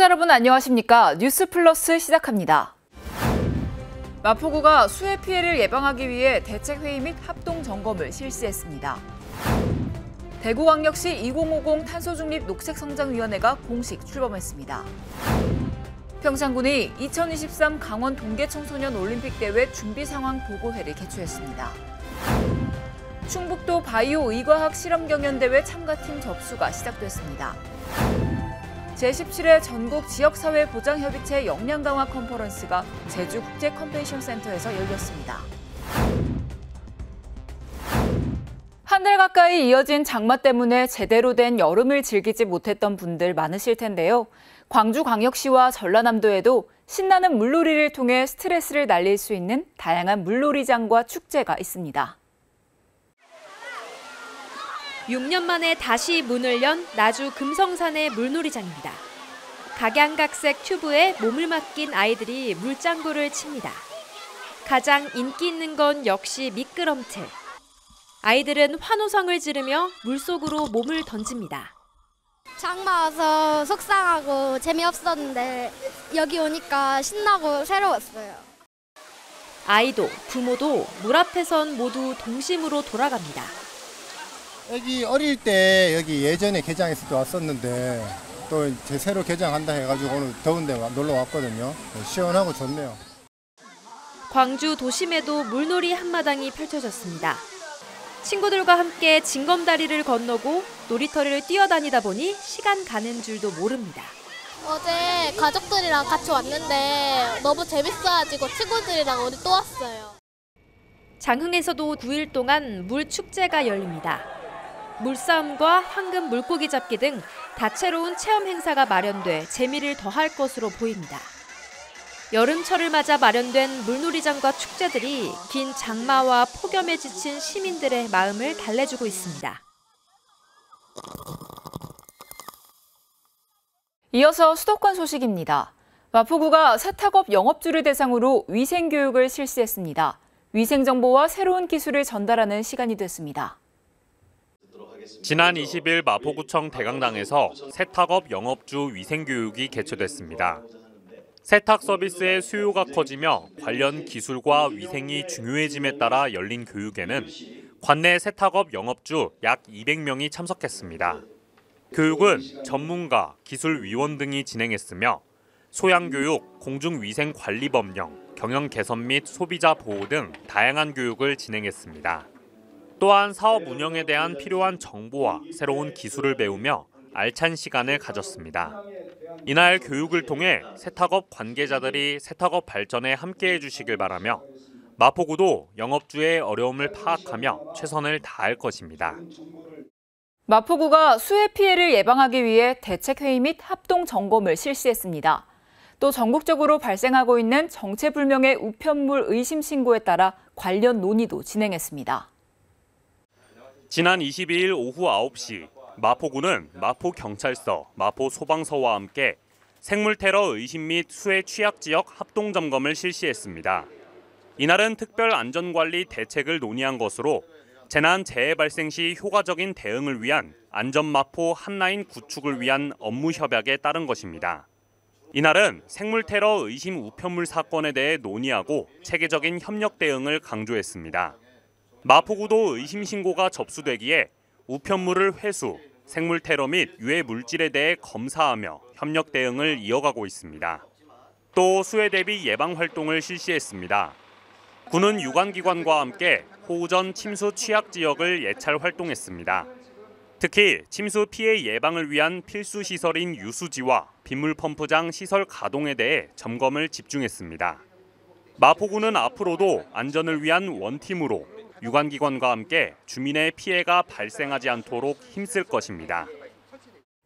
시청자 여러분 안녕하십니까? 뉴스 플러스 시작합니다. 마포구가 수해 피해를 예방하기 위해 대책회의 및 합동 점검을 실시했습니다. 대구광역시 2050 탄소중립 녹색성장위원회가 공식 출범했습니다. 평창군이 2023 강원 동계청소년 올림픽대회 준비상황보고회를 개최했습니다. 충북도 바이오 의과학 실험경연대회 참가팀 접수가 시작됐습니다. 제17회 전국 지역사회보장협의체 역량강화 컨퍼런스가 제주국제컨벤션센터에서 열렸습니다. 한 달 가까이 이어진 장마 때문에 제대로 된 여름을 즐기지 못했던 분들 많으실 텐데요. 광주광역시와 전라남도에도 신나는 물놀이를 통해 스트레스를 날릴 수 있는 다양한 물놀이장과 축제가 있습니다. 6년 만에 다시 문을 연 나주 금성산의 물놀이장입니다. 각양각색 튜브에 몸을 맡긴 아이들이 물장구를 칩니다. 가장 인기 있는 건 역시 미끄럼틀. 아이들은 환호성을 지르며 물속으로 몸을 던집니다. 장마 와서 속상하고 재미없었는데 여기 오니까 신나고 새로웠어요. 아이도 부모도 물 앞에선 모두 동심으로 돌아갑니다. 여기 어릴 때 여기 예전에 개장했을 때 왔었는데 또 이제 새로 개장한다 해가지고 오늘 더운데 놀러 왔거든요. 시원하고 좋네요. 광주 도심에도 물놀이 한마당이 펼쳐졌습니다. 친구들과 함께 징검다리를 건너고 놀이터를 뛰어다니다 보니 시간 가는 줄도 모릅니다. 어제 가족들이랑 같이 왔는데 너무 재밌어가지고 친구들이랑 오늘 또 왔어요. 장흥에서도 9일 동안 물축제가 열립니다. 물싸움과 황금 물고기 잡기 등 다채로운 체험 행사가 마련돼 재미를 더할 것으로 보입니다. 여름철을 맞아 마련된 물놀이장과 축제들이 긴 장마와 폭염에 지친 시민들의 마음을 달래주고 있습니다. 이어서 수도권 소식입니다. 마포구가 세탁업 영업주를 대상으로 위생교육을 실시했습니다. 위생정보와 새로운 기술을 전달하는 시간이 됐습니다. 지난 20일 마포구청 대강당에서 세탁업 영업주 위생교육이 개최됐습니다. 세탁 서비스의 수요가 커지며 관련 기술과 위생이 중요해짐에 따라 열린 교육에는 관내 세탁업 영업주 약 200명이 참석했습니다. 교육은 전문가, 기술위원 등이 진행했으며 소양교육, 공중위생관리법령, 경영 개선 및 소비자 보호 등 다양한 교육을 진행했습니다. 또한 사업 운영에 대한 필요한 정보와 새로운 기술을 배우며 알찬 시간을 가졌습니다. 이날 교육을 통해 세탁업 관계자들이 세탁업 발전에 함께해 주시길 바라며 마포구도 영업주의 어려움을 파악하며 최선을 다할 것입니다. 마포구가 수해 피해를 예방하기 위해 대책회의 및 합동 점검을 실시했습니다. 또 전국적으로 발생하고 있는 정체불명의 우편물 의심 신고에 따라 관련 논의도 진행했습니다. 지난 22일 오후 9시 마포구는 마포경찰서, 마포소방서와 함께 생물테러 의심 및 수해 취약지역 합동점검을 실시했습니다. 이날은 특별안전관리 대책을 논의한 것으로 재난 재해 발생 시 효과적인 대응을 위한 안전마포 한라인 구축을 위한 업무 협약에 따른 것입니다. 이날은 생물테러 의심 우편물 사건에 대해 논의하고 체계적인 협력 대응을 강조했습니다. 마포구도 의심 신고가 접수되기에 우편물을 회수, 생물테러 및 유해 물질에 대해 검사하며 협력 대응을 이어가고 있습니다. 또 수해 대비 예방 활동을 실시했습니다. 군은 유관기관과 함께 호우전 침수 취약 지역을 예찰 활동했습니다. 특히 침수 피해 예방을 위한 필수 시설인 유수지와 빗물 펌프장 시설 가동에 대해 점검을 집중했습니다. 마포구는 앞으로도 안전을 위한 원팀으로 유관기관과 함께 주민의 피해가 발생하지 않도록 힘쓸 것입니다.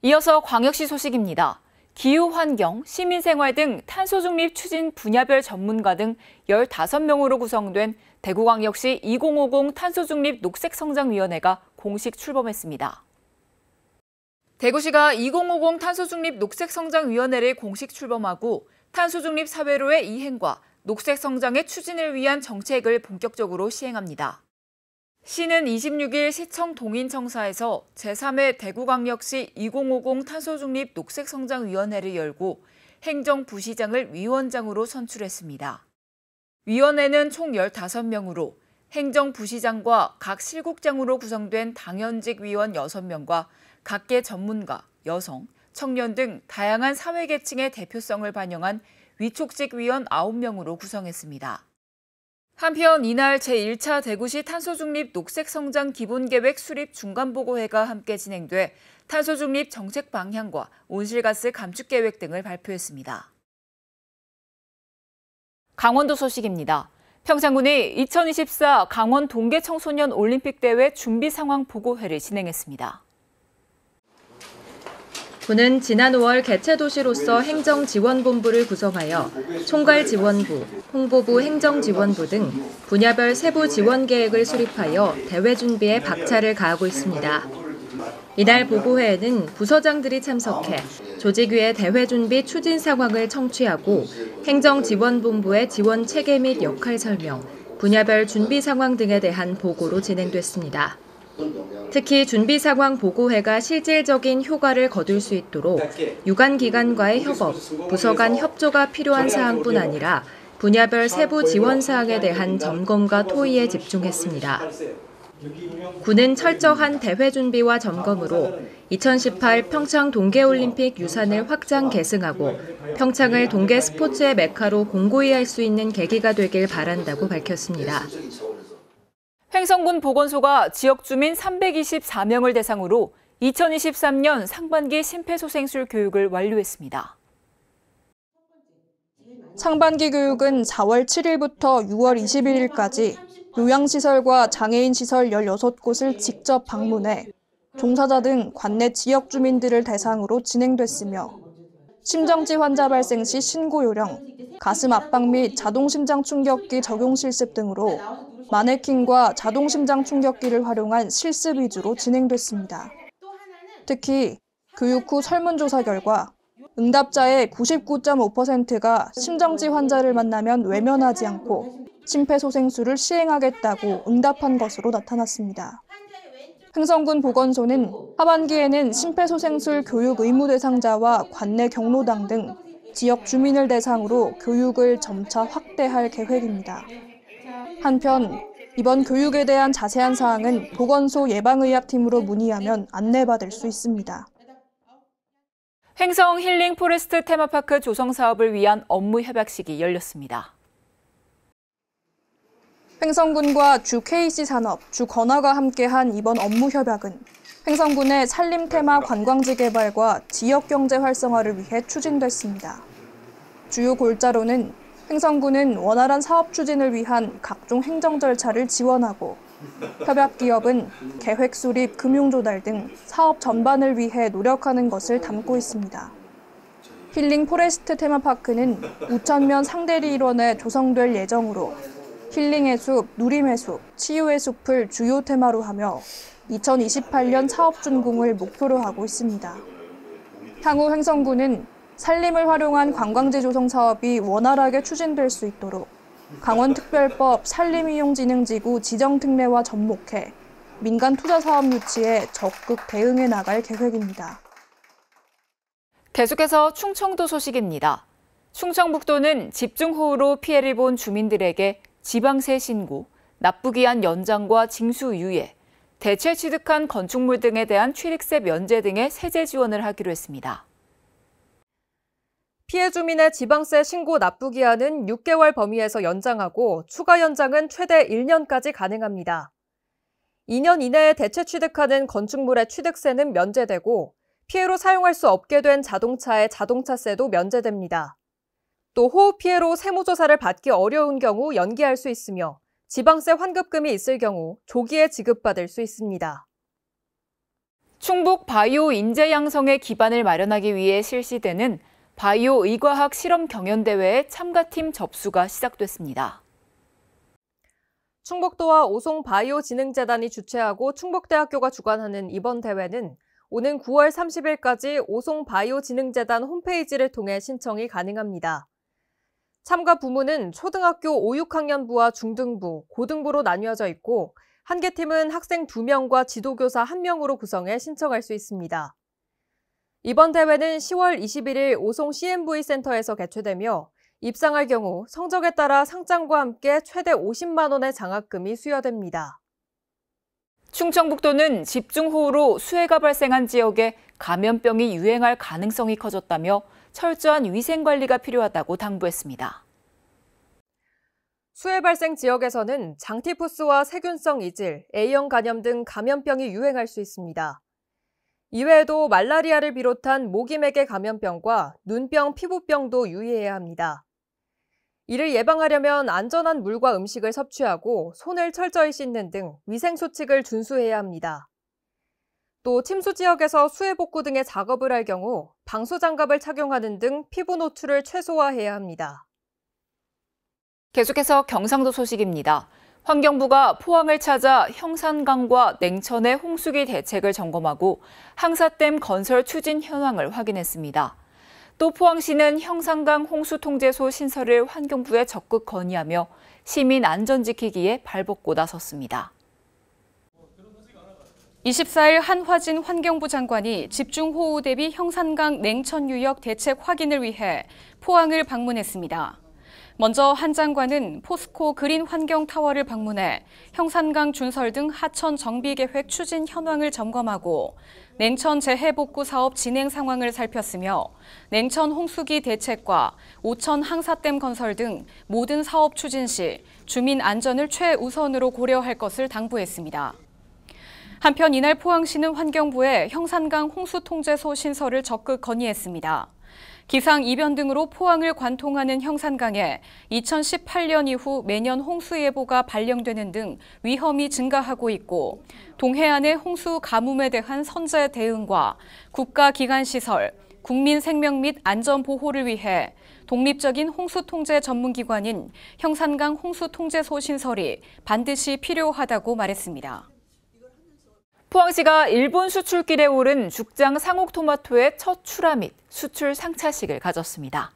이어서 광역시 소식입니다. 기후환경, 시민생활 등 탄소중립 추진 분야별 전문가 등 15명으로 구성된 대구광역시 2050 탄소중립 녹색성장위원회가 공식 출범했습니다. 대구시가 2050 탄소중립 녹색성장위원회를 공식 출범하고 탄소중립 사회로의 이행과 녹색성장의 추진을 위한 정책을 본격적으로 시행합니다. 시는 26일 시청 동인청사에서 제3회 대구광역시 2050 탄소중립 녹색성장위원회를 열고 행정부시장을 위원장으로 선출했습니다. 위원회는 총 15명으로 행정부시장과 각 실국장으로 구성된 당연직 위원 6명과 각계 전문가, 여성, 청년 등 다양한 사회계층의 대표성을 반영한 위촉직 위원 9명으로 구성했습니다. 한편 이날 제1차 대구시 탄소중립 녹색성장 기본계획 수립 중간보고회가 함께 진행돼 탄소중립 정책 방향과 온실가스 감축계획 등을 발표했습니다. 강원도 소식입니다. 평창군이 2024 강원 동계청소년 올림픽대회 준비상황보고회를 진행했습니다. 군은 지난 5월 개최도시로서 행정지원본부를 구성하여 총괄지원부, 홍보부 행정지원부 등 분야별 세부 지원 계획을 수립하여 대회 준비에 박차를 가하고 있습니다. 이날 보고회에는 부서장들이 참석해 조직위의 대회 준비 추진 상황을 청취하고 행정지원본부의 지원 체계 및 역할 설명, 분야별 준비 상황 등에 대한 보고로 진행됐습니다. 특히 준비 상황 보고회가 실질적인 효과를 거둘 수 있도록 유관기관과의 협업, 부서 간 협조가 필요한 사항뿐 아니라 분야별 세부 지원 사항에 대한 점검과 토의에 집중했습니다. 군은 철저한 대회 준비와 점검으로 2018 평창 동계올림픽 유산을 확장 계승하고 평창을 동계 스포츠의 메카로 공고히 할 수 있는 계기가 되길 바란다고 밝혔습니다. 횡성군 보건소가 지역 주민 324명을 대상으로 2023년 상반기 심폐소생술 교육을 완료했습니다. 상반기 교육은 4월 7일부터 6월 21일까지 요양시설과 장애인시설 16곳을 직접 방문해 종사자 등 관내 지역 주민들을 대상으로 진행됐으며 심정지 환자 발생 시 신고 요령, 가슴 압박 및 자동심장 충격기 적용 실습 등으로 마네킹과 자동심장 충격기를 활용한 실습 위주로 진행됐습니다. 특히 교육 후 설문조사 결과 응답자의 99.5%가 심정지 환자를 만나면 외면하지 않고 심폐소생술을 시행하겠다고 응답한 것으로 나타났습니다. 횡성군 보건소는 하반기에는 심폐소생술 교육 의무 대상자와 관내 경로당 등 지역 주민을 대상으로 교육을 점차 확대할 계획입니다. 한편 이번 교육에 대한 자세한 사항은 보건소 예방의학팀으로 문의하면 안내받을 수 있습니다. 횡성 힐링 포레스트 테마파크 조성 사업을 위한 업무 협약식이 열렸습니다. 횡성군과 주 KC산업, 주 건화가 함께한 이번 업무 협약은 횡성군의 산림 테마 관광지 개발과 지역 경제 활성화를 위해 추진됐습니다. 주요 골자로는 횡성군은 원활한 사업 추진을 위한 각종 행정 절차를 지원하고 협약 기업은 계획 수립, 금융 조달 등 사업 전반을 위해 노력하는 것을 담고 있습니다. 힐링 포레스트 테마파크는 우천면 상대리 일원에 조성될 예정으로 힐링의 숲, 누림의 숲, 치유의 숲을 주요 테마로 하며 2028년 사업 준공을 목표로 하고 있습니다. 향후 횡성군은 산림을 활용한 관광지 조성 사업이 원활하게 추진될 수 있도록 강원특별법 산림이용진흥지구 지정특례와 접목해 민간 투자 사업 유치에 적극 대응해 나갈 계획입니다. 계속해서 충청도 소식입니다. 충청북도는 집중호우로 피해를 본 주민들에게 지방세 신고, 납부기한 연장과 징수 유예, 대체 취득한 건축물 등에 대한 취득세 면제 등의 세제 지원을 하기로 했습니다. 피해 주민의 지방세 신고 납부 기한은 6개월 범위에서 연장하고 추가 연장은 최대 1년까지 가능합니다. 2년 이내에 대체 취득하는 건축물의 취득세는 면제되고 피해로 사용할 수 없게 된 자동차의 자동차세도 면제됩니다. 또 호우 피해로 세무조사를 받기 어려운 경우 연기할 수 있으며 지방세 환급금이 있을 경우 조기에 지급받을 수 있습니다. 충북 바이오 인재 양성의 기반을 마련하기 위해 실시되는 바이오 의과학 실험 경연대회에 참가팀 접수가 시작됐습니다. 충북도와 오송바이오진흥재단이 주최하고 충북대학교가 주관하는 이번 대회는 오는 9월 30일까지 오송바이오진흥재단 홈페이지를 통해 신청이 가능합니다. 참가 부문은 초등학교 5, 6학년부와 중등부, 고등부로 나뉘어져 있고 한 개 팀은 학생 2명과 지도교사 1명으로 구성해 신청할 수 있습니다. 이번 대회는 10월 21일 오송 CMV 센터에서 개최되며 입상할 경우 성적에 따라 상장과 함께 최대 50만 원의 장학금이 수여됩니다. 충청북도는 집중호우로 수해가 발생한 지역에 감염병이 유행할 가능성이 커졌다며 철저한 위생관리가 필요하다고 당부했습니다. 수해 발생 지역에서는 장티푸스와 세균성 이질, A형 간염 등 감염병이 유행할 수 있습니다. 이외에도 말라리아를 비롯한 모기매개 감염병과 눈병, 피부병도 유의해야 합니다. 이를 예방하려면 안전한 물과 음식을 섭취하고 손을 철저히 씻는 등 위생수칙을 준수해야 합니다. 또 침수 지역에서 수해 복구 등의 작업을 할 경우 방수장갑을 착용하는 등 피부 노출을 최소화해야 합니다. 계속해서 경상도 소식입니다. 환경부가 포항을 찾아 형산강과 냉천의 홍수기 대책을 점검하고 항사댐 건설 추진 현황을 확인했습니다. 또 포항시는 형산강 홍수통제소 신설을 환경부에 적극 건의하며 시민 안전 지키기에 발벗고 나섰습니다. 24일 한화진 환경부 장관이 집중호우 대비 형산강 냉천 유역 대책 확인을 위해 포항을 방문했습니다. 먼저 한 장관은 포스코 그린 환경타워를 방문해 형산강 준설 등 하천 정비 계획 추진 현황을 점검하고 냉천 재해복구 사업 진행 상황을 살폈으며 냉천 홍수기 대책과 오천 항사댐 건설 등 모든 사업 추진 시 주민 안전을 최우선으로 고려할 것을 당부했습니다. 한편 이날 포항시는 환경부에 형산강 홍수통제소 신설을 적극 건의했습니다. 기상 이변 등으로 포항을 관통하는 형산강에 2018년 이후 매년 홍수 예보가 발령되는 등 위험이 증가하고 있고 동해안의 홍수 가뭄에 대한 선제 대응과 국가기관시설, 국민 생명 및 안전 보호를 위해 독립적인 홍수통제 전문기관인 형산강 홍수통제소 신설이 반드시 필요하다고 말했습니다. 포항시가 일본 수출길에 오른 죽장 상옥토마토의 첫 출하 및 수출 상차식을 가졌습니다.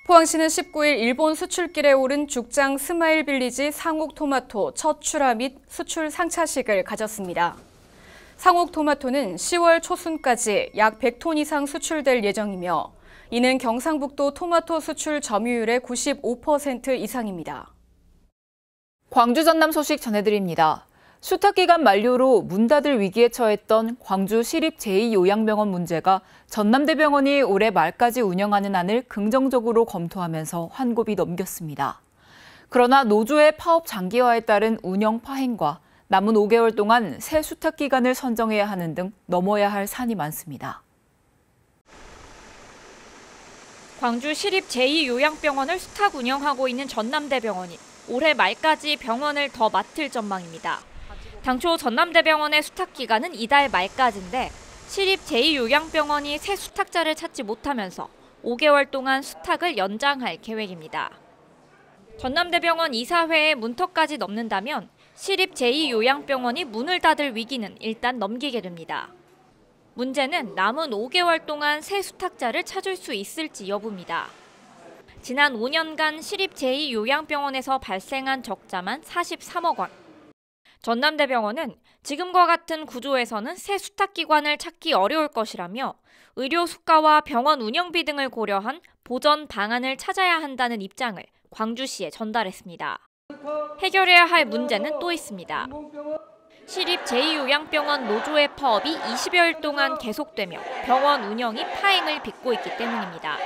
포항시는 19일 일본 수출길에 오른 죽장 스마일 빌리지 상옥토마토 첫 출하 및 수출 상차식을 가졌습니다. 상옥토마토는 10월 초순까지 약 100톤 이상 수출될 예정이며 이는 경상북도 토마토 수출 점유율의 95% 이상입니다. 광주 전남 소식 전해드립니다. 수탁기간 만료로 문 닫을 위기에 처했던 광주 시립 제2요양병원 문제가 전남대병원이 올해 말까지 운영하는 안을 긍정적으로 검토하면서 환급이 넘겼습니다. 그러나 노조의 파업 장기화에 따른 운영 파행과 남은 5개월 동안 새 수탁기간을 선정해야 하는 등 넘어야 할 산이 많습니다. 광주 시립 제2요양병원을 수탁 운영하고 있는 전남대병원이 올해 말까지 병원을 더 맡을 전망입니다. 당초 전남대병원의 수탁 기간은 이달 말까지인데 시립 제2요양병원이 새 수탁자를 찾지 못하면서 5개월 동안 수탁을 연장할 계획입니다. 전남대병원 이사회의 문턱까지 넘는다면 시립 제2요양병원이 문을 닫을 위기는 일단 넘기게 됩니다. 문제는 남은 5개월 동안 새 수탁자를 찾을 수 있을지 여부입니다. 지난 5년간 시립 제2요양병원에서 발생한 적자만 43억 원. 전남대병원은 지금과 같은 구조에서는 새 수탁기관을 찾기 어려울 것이라며 의료 수가와 병원 운영비 등을 고려한 보전 방안을 찾아야 한다는 입장을 광주시에 전달했습니다. 해결해야 할 문제는 또 있습니다. 시립 제2요양병원 노조의 파업이 20여일 동안 계속되며 병원 운영이 파행을 빚고 있기 때문입니다.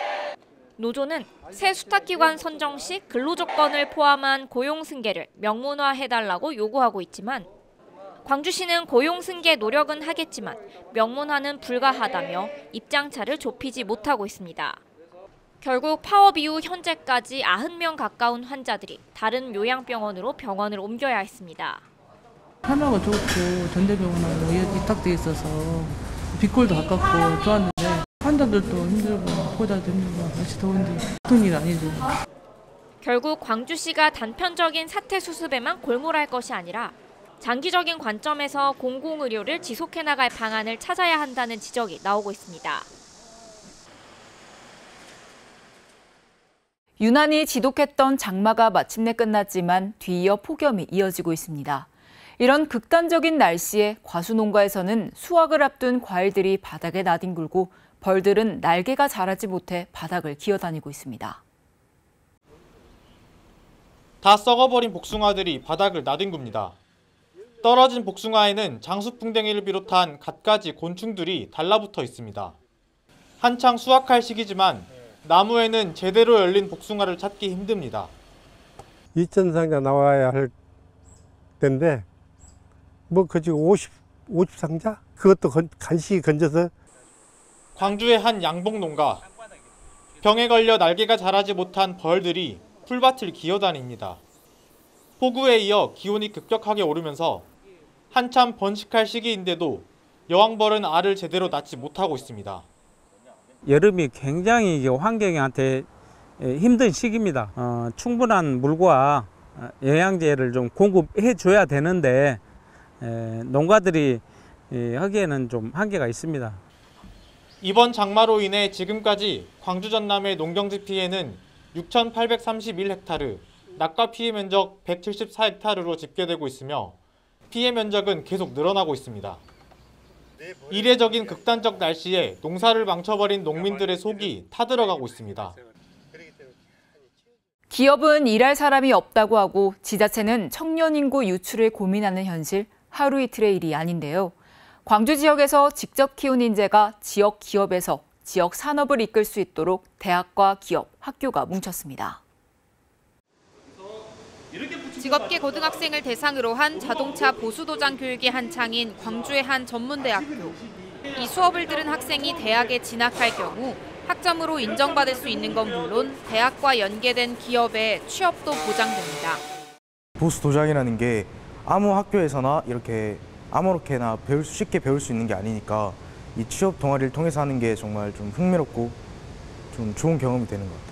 노조는 새 수탁기관 선정 시 근로조건을 포함한 고용승계를 명문화해달라고 요구하고 있지만 광주시는 고용승계 노력은 하겠지만 명문화는 불가하다며 입장차를 좁히지 못하고 있습니다. 결국 파업 이후 현재까지 90명 가까운 환자들이 다른 요양병원으로 병원을 옮겨야 했습니다. 편하고 좋고 전대병원하고 위탁돼 있어서 빅골도 가깝고 좋았는데 환자들도 힘들고 보호자도 힘들고 날씨 더운데 보통 일 아니죠. 결국 광주시가 단편적인 사태 수습에만 골몰할 것이 아니라 장기적인 관점에서 공공의료를 지속해 나갈 방안을 찾아야 한다는 지적이 나오고 있습니다. 유난히 지독했던 장마가 마침내 끝났지만 뒤이어 폭염이 이어지고 있습니다. 이런 극단적인 날씨에 과수농가에서는 수확을 앞둔 과일들이 바닥에 나뒹굴고 벌들은 날개가 자라지 못해 바닥을 기어다니고 있습니다. 다 썩어버린 복숭아들이 바닥을 나뒹굽니다. 떨어진 복숭아에는 장수풍뎅이를 비롯한 갖가지 곤충들이 달라붙어 있습니다. 한창 수확할 시기지만 나무에는 제대로 열린 복숭아를 찾기 힘듭니다. 2,000상자 나와야 할 텐데 그 지금 50상자? 그것도 간신히 건져서. 광주의 한 양봉 농가. 병에 걸려 날개가 자라지 못한 벌들이 풀밭을 기어다닙니다. 폭우에 이어 기온이 급격하게 오르면서 한참 번식할 시기인데도 여왕벌은 알을 제대로 낳지 못하고 있습니다. 여름이 굉장히 환경한테 힘든 시기입니다. 충분한 물과 영양제를 좀 공급해 줘야 되는데 농가들이 하기에는 좀 한계가 있습니다. 이번 장마로 인해 지금까지 광주 전남의 농경지 피해는 6,831헥타르, 낙과 피해 면적 174헥타르로 집계되고 있으며 피해 면적은 계속 늘어나고 있습니다. 이례적인 극단적 날씨에 농사를 망쳐버린 농민들의 속이 타들어가고 있습니다. 기업은 일할 사람이 없다고 하고 지자체는 청년 인구 유출을 고민하는 현실, 하루 이틀의 일이 아닌데요. 광주 지역에서 직접 키운 인재가 지역 기업에서 지역 산업을 이끌 수 있도록 대학과 기업, 학교가 뭉쳤습니다. 직업계 고등학생을 대상으로 한 자동차 보수도장 교육이 한창인 광주의 한 전문대학교. 이 수업을 들은 학생이 대학에 진학할 경우 학점으로 인정받을 수 있는 건 물론 대학과 연계된 기업의 취업도 보장됩니다. 보수도장이라는 게 아무 학교에서나 이렇게 아무렇게나 쉽게 배울 수 있는 게 아니니까 이 취업 동아리를 통해서 하는 게 정말 좀 흥미롭고 좀 좋은 경험이 되는 것 같아요.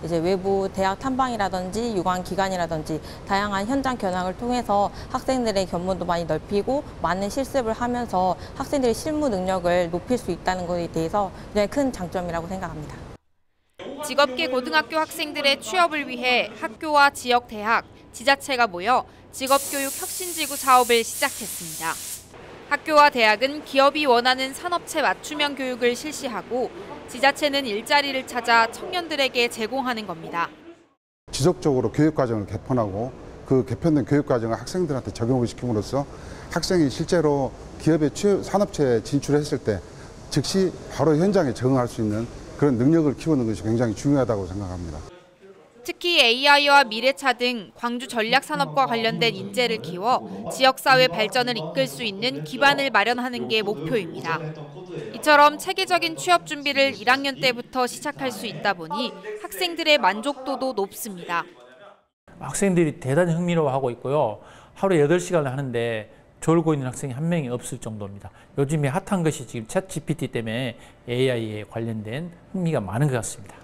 이제 외부 대학 탐방이라든지 유관 기관이라든지 다양한 현장 견학을 통해서 학생들의 견문도 많이 넓히고 많은 실습을 하면서 학생들의 실무 능력을 높일 수 있다는 것에 대해서 굉장히 큰 장점이라고 생각합니다. 직업계 고등학교 학생들의 취업을 위해 학교와 지역 대학, 지자체가 모여 직업교육 혁신지구 사업을 시작했습니다. 학교와 대학은 기업이 원하는 산업체 맞춤형 교육을 실시하고 지자체는 일자리를 찾아 청년들에게 제공하는 겁니다. 지속적으로 교육과정을 개편하고 그 개편된 교육과정을 학생들한테 적용을 시킴으로써 학생이 실제로 기업의 산업체에 진출했을 때 즉시 바로 현장에 적응할 수 있는 그런 능력을 키우는 것이 굉장히 중요하다고 생각합니다. 특히 AI와 미래차 등 광주 전략산업과 관련된 인재를 키워 지역사회 발전을 이끌 수 있는 기반을 마련하는 게 목표입니다. 이처럼 체계적인 취업 준비를 1학년 때부터 시작할 수 있다 보니 학생들의 만족도도 높습니다. 학생들이 대단히 흥미로워하고 있고요. 하루에 8시간을 하는데 졸고 있는 학생이 한 명이 없을 정도입니다. 요즘에 핫한 것이 지금 챗GPT 때문에 AI에 관련된 흥미가 많은 것 같습니다.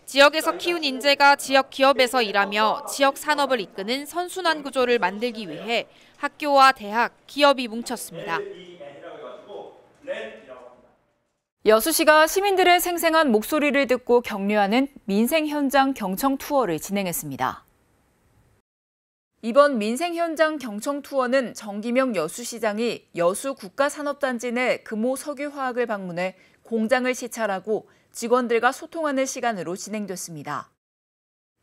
지역에서 키운 인재가 지역 기업에서 일하며 지역 산업을 이끄는 선순환 구조를 만들기 위해 학교와 대학, 기업이 뭉쳤습니다. 여수시가 시민들의 생생한 목소리를 듣고 격려하는 민생 현장 경청 투어를 진행했습니다. 이번 민생 현장 경청 투어는 정기명 여수시장이 여수 국가산업단지 내 금호 석유화학을 방문해 공장을 시찰하고 직원들과 소통하는 시간으로 진행됐습니다.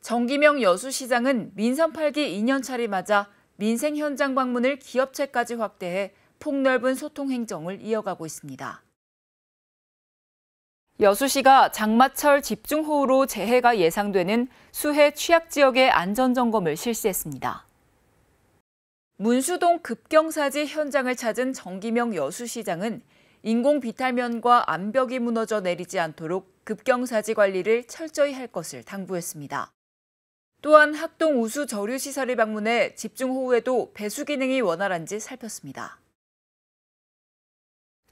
정기명 여수시장은 민선 8기 2년차를 맞아 민생 현장 방문을 기업체까지 확대해 폭넓은 소통 행정을 이어가고 있습니다. 여수시가 장마철 집중호우로 재해가 예상되는 수해 취약지역의 안전점검을 실시했습니다. 문수동 급경사지 현장을 찾은 정기명 여수시장은 인공 비탈면과 암벽이 무너져 내리지 않도록 급경사지 관리를 철저히 할 것을 당부했습니다. 또한 학동 우수 저류 시설을 방문해 집중호우에도 배수 기능이 원활한지 살폈습니다.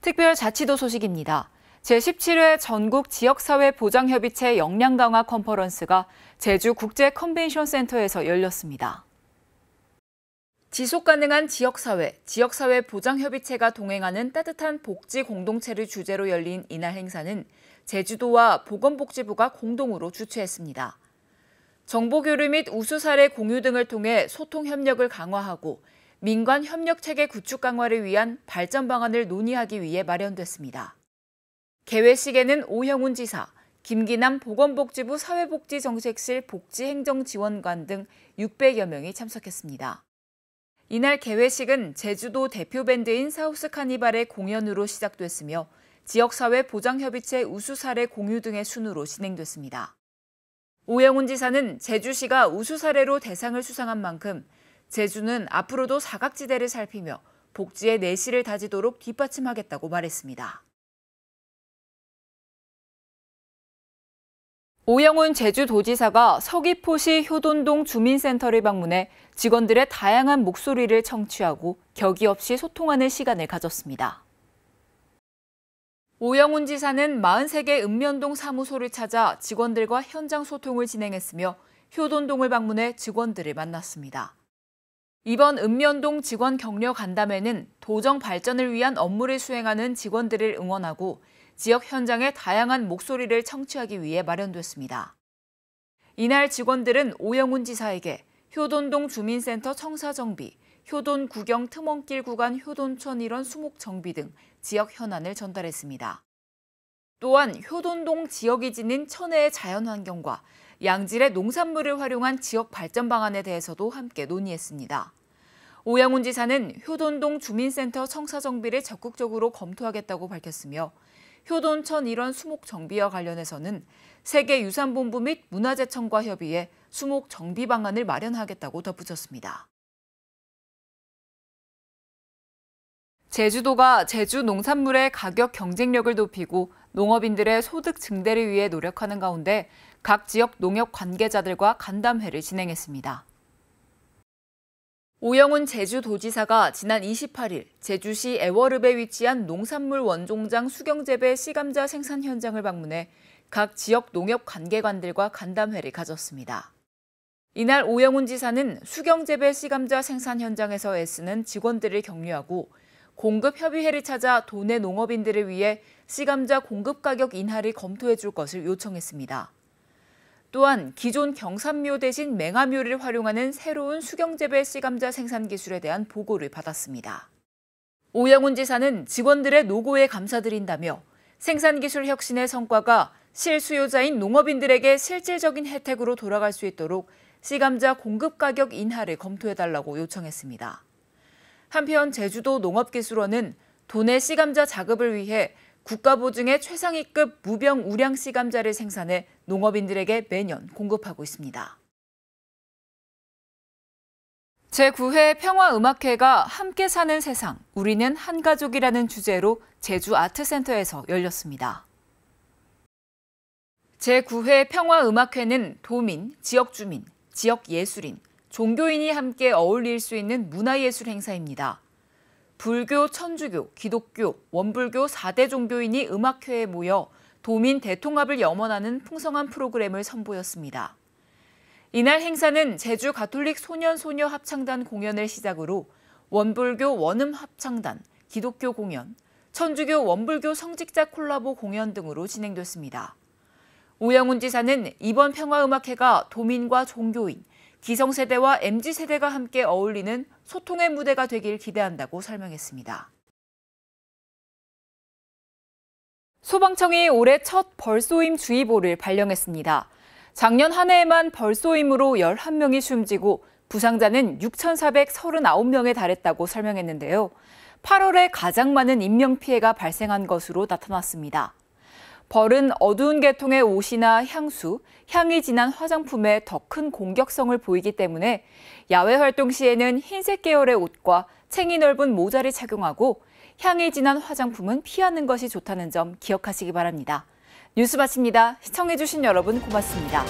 특별자치도 소식입니다. 제17회 전국 지역사회 보장협의체 역량 강화 컨퍼런스가 제주 국제 컨벤션 센터에서 열렸습니다. 지속가능한 지역사회, 지역사회 보장협의체가 동행하는 따뜻한 복지 공동체를 주제로 열린 이날 행사는 제주도와 보건복지부가 공동으로 주최했습니다. 정보교류 및 우수 사례 공유 등을 통해 소통 협력을 강화하고 민관 협력 체계 구축 강화를 위한 발전 방안을 논의하기 위해 마련됐습니다. 개회식에는 오형훈 지사, 김기남 보건복지부 사회복지정책실 복지행정지원관 등 600여 명이 참석했습니다. 이날 개회식은 제주도 대표 밴드인 사우스 카니발의 공연으로 시작됐으며 지역사회 보장협의체 우수 사례 공유 등의 순으로 진행됐습니다. 오영훈 지사는 제주시가 우수 사례로 대상을 수상한 만큼 제주는 앞으로도 사각지대를 살피며 복지의 내실을 다지도록 뒷받침하겠다고 말했습니다. 오영훈 제주도지사가 서귀포시 효돈동 주민센터를 방문해 직원들의 다양한 목소리를 청취하고 격의 없이 소통하는 시간을 가졌습니다. 오영훈 지사는 43개 읍면동 사무소를 찾아 직원들과 현장 소통을 진행했으며 효돈동을 방문해 직원들을 만났습니다. 이번 읍면동 직원 격려 간담회는 도정 발전을 위한 업무를 수행하는 직원들을 응원하고 지역 현장의 다양한 목소리를 청취하기 위해 마련됐습니다. 이날 직원들은 오영훈 지사에게 효돈동 주민센터 청사 정비, 효돈 구경 틈원길 구간 효돈천 일원 수목 정비 등 지역 현안을 전달했습니다. 또한 효돈동 지역이 지닌 천혜의 자연환경과 양질의 농산물을 활용한 지역 발전 방안에 대해서도 함께 논의했습니다. 오영훈 지사는 효돈동 주민센터 청사 정비를 적극적으로 검토하겠다고 밝혔으며 효돈천 일원 수목 정비와 관련해서는 세계유산본부 및 문화재청과 협의해 수목 정비 방안을 마련하겠다고 덧붙였습니다. 제주도가 제주 농산물의 가격 경쟁력을 높이고 농업인들의 소득 증대를 위해 노력하는 가운데 각 지역 농협 관계자들과 간담회를 진행했습니다. 오영훈 제주도지사가 지난 28일 제주시 애월읍에 위치한 농산물 원종장 수경재배 씨감자 생산 현장을 방문해 각 지역 농협 관계관들과 간담회를 가졌습니다. 이날 오영훈 지사는 수경재배 씨감자 생산 현장에서 애쓰는 직원들을 격려하고 공급 협의회를 찾아 도내 농업인들을 위해 씨감자 공급 가격 인하를 검토해 줄 것을 요청했습니다. 또한 기존 경산묘 대신 맹화묘를 활용하는 새로운 수경재배 씨감자 생산 기술에 대한 보고를 받았습니다. 오영훈 지사는 직원들의 노고에 감사드린다며 생산기술 혁신의 성과가 실수요자인 농업인들에게 실질적인 혜택으로 돌아갈 수 있도록 씨감자 공급 가격 인하를 검토해달라고 요청했습니다. 한편 제주도 농업기술원은 도내 씨감자 작업을 위해 국가보증의 최상위급 무병 우량 씨감자를 생산해 농업인들에게 매년 공급하고 있습니다. 제9회 평화음악회가 함께 사는 세상, 우리는 한 가족이라는 주제로 제주 아트센터에서 열렸습니다. 제9회 평화음악회는 도민, 지역주민, 지역예술인, 종교인이 함께 어울릴 수 있는 문화예술 행사입니다. 불교, 천주교, 기독교, 원불교 4대 종교인이 음악회에 모여 도민 대통합을 염원하는 풍성한 프로그램을 선보였습니다. 이날 행사는 제주 가톨릭 소년소녀 합창단 공연을 시작으로 원불교 원음 합창단, 기독교 공연, 천주교 원불교 성직자 콜라보 공연 등으로 진행됐습니다. 오영훈 지사는 이번 평화음악회가 도민과 종교인, 기성세대와 MZ세대가 함께 어울리는 소통의 무대가 되길 기대한다고 설명했습니다. 소방청이 올해 첫 벌쏘임 주의보를 발령했습니다. 작년 한 해에만 벌쏘임으로 11명이 숨지고 부상자는 6,439명에 달했다고 설명했는데요. 8월에 가장 많은 인명피해가 발생한 것으로 나타났습니다. 벌은 어두운 계통의 옷이나 향수, 향이 진한 화장품에 더 큰 공격성을 보이기 때문에 야외 활동 시에는 흰색 계열의 옷과 챙이 넓은 모자를 착용하고 향이 진한 화장품은 피하는 것이 좋다는 점 기억하시기 바랍니다. 뉴스 마칩니다. 시청해주신 여러분 고맙습니다.